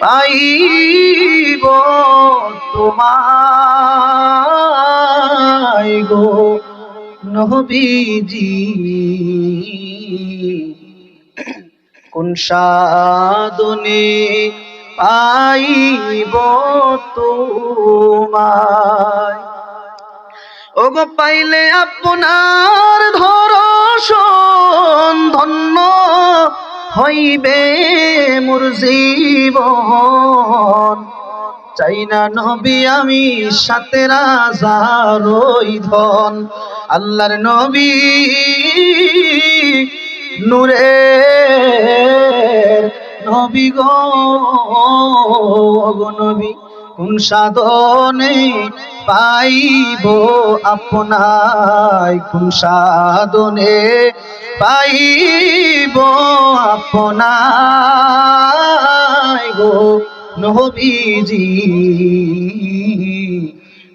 পাইব তোমায় গো নবীজি, কোন সাধনে পাইব তোমায়। ওগো পাইলে আপনার দর্শন ধন্য হইবে মোর জীবন। চাই না নবী আমি সাথে রাজারই ধন। আল্লাহর নবী নূরের নবী গো নবী, কোন সাধনে পাইব আপনায়, কোন সাধনে পাইব আপনায় গো নবীজি,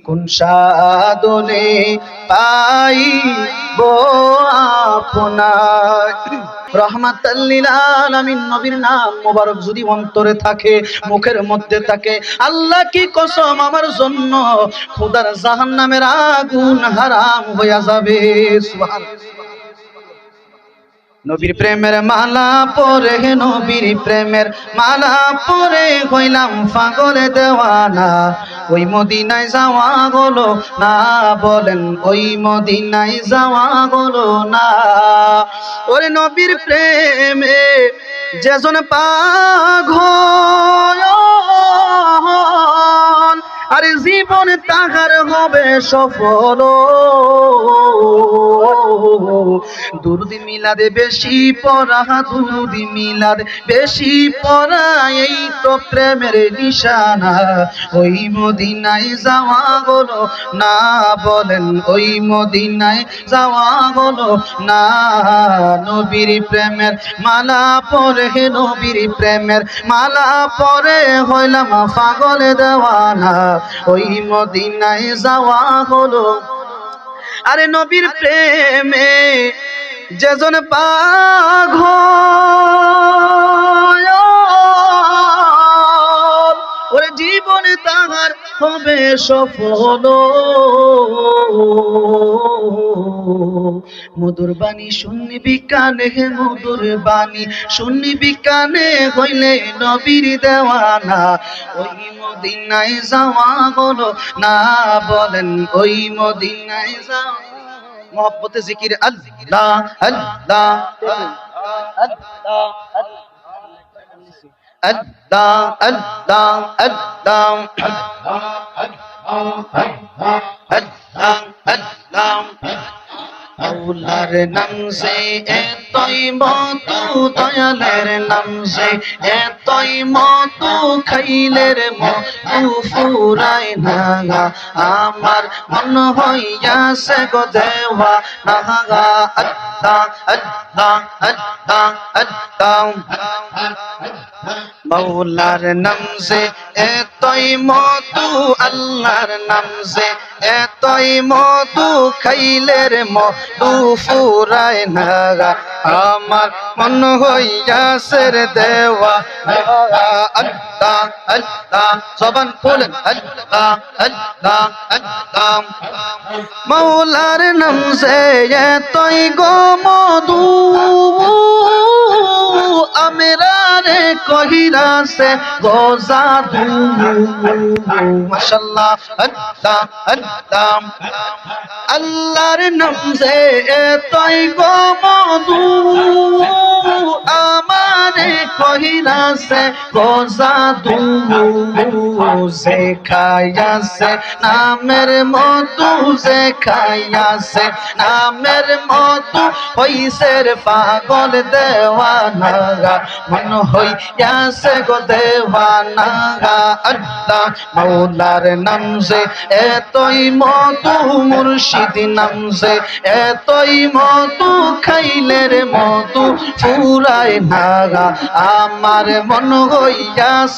কোন সাধনে পাইব আপনায়। রহমাতাল লিল আলামিন নবীর নাম মোবারক যদি অন্তরে থাকে, মুখের মধ্যে থাকে, আল্লাহ কি কসম আমার জন্য খোদার জাহান্নামের আগুন হারাম হয়ে যাবে। সুবহানাল্লাহ। নবীর প্রেমের মালা পরে, নবীর প্রেমের মালা পরে হইলাম পাগলে দেওয়ানা। ওই মদিনায় যাওয়া হলো না, বলেন ওই মদিনায় যাওয়া হলো না। ওরে নবীর প্রেমে যেজন পাগল, আরে জীবন তাহার হবে সফল। দুরুদ মিলাদে বেশি পড়া, দুরুদ মিলাদ বেশি পড়া, এই তো প্রেমের নিশানা। ওই মদিনায় যাওয়া হলো না, বলেন ওই মদিনায় যাওয়া হলো না। নবীর প্রেমের মালা পরে, নবীর প্রেমের মালা পরে হইলাম পাগলে দেওয়ানা। ওই মদিনায় যাওয়া হলো, আরে নবীর প্রেমে যেজন পাগল, ওরে জীবনে তাহার হবে সফল। মধুর বাণী শুনবি কানে, মধুর বাণী শুনবি কানে, হইলে নবীর দেওয়ানা। ওই মদিনায় যাওয়া হলো না, বলেন ওই মদিনায় যাওয়া। মোহব্বতে জিকির আল্লাহ আল্লাহ আল্লাহ আল্লাহ আল্লাহ আল্লাহ আল্লাহ। আল্লাহর নাম সে এতই মতো, দয়ালের নাম সে এতই মতো, খাইলের মতো ফুরায় না। আমার মন হইয়াছে গো দেওয়া না। আল্লাহ আল্লাহ আল্লাহ আল্লাহ। মৌলার নাম সে এতই মতো, আল্লাহর নাম সে এতই মধু, খাইলের মধু ফুরায় না। আমার মন হইয়াছে রে দেওয়া। আল্লাহ আল্লাহ, জবান খুলেন আল্লাহ আল্লাহ আল্লাহ। মৌলার নাম সে এতই গো মধু, আমেরা রে কহিরা সে গো জাদু। মাশাআল্লাহ আল্লাহ আল্লাহ। আল্লাহর নাম সে এতই গো মধু, আমারে কহিরা সে গো জাদু। সে খাইয়াছে নামের মধু, সে খাইয়াছে নামের মধু, হইছে রে পাগল দেওয়ানা। মন হইয়াছে গো দেওয়ানা। আল্লাহ মৌলার নাম সে এতই মধু, মুর্শিদ নাম সে এতই মধু, খাইলের মধু ফুরায় না। আমার মন হইয়াছে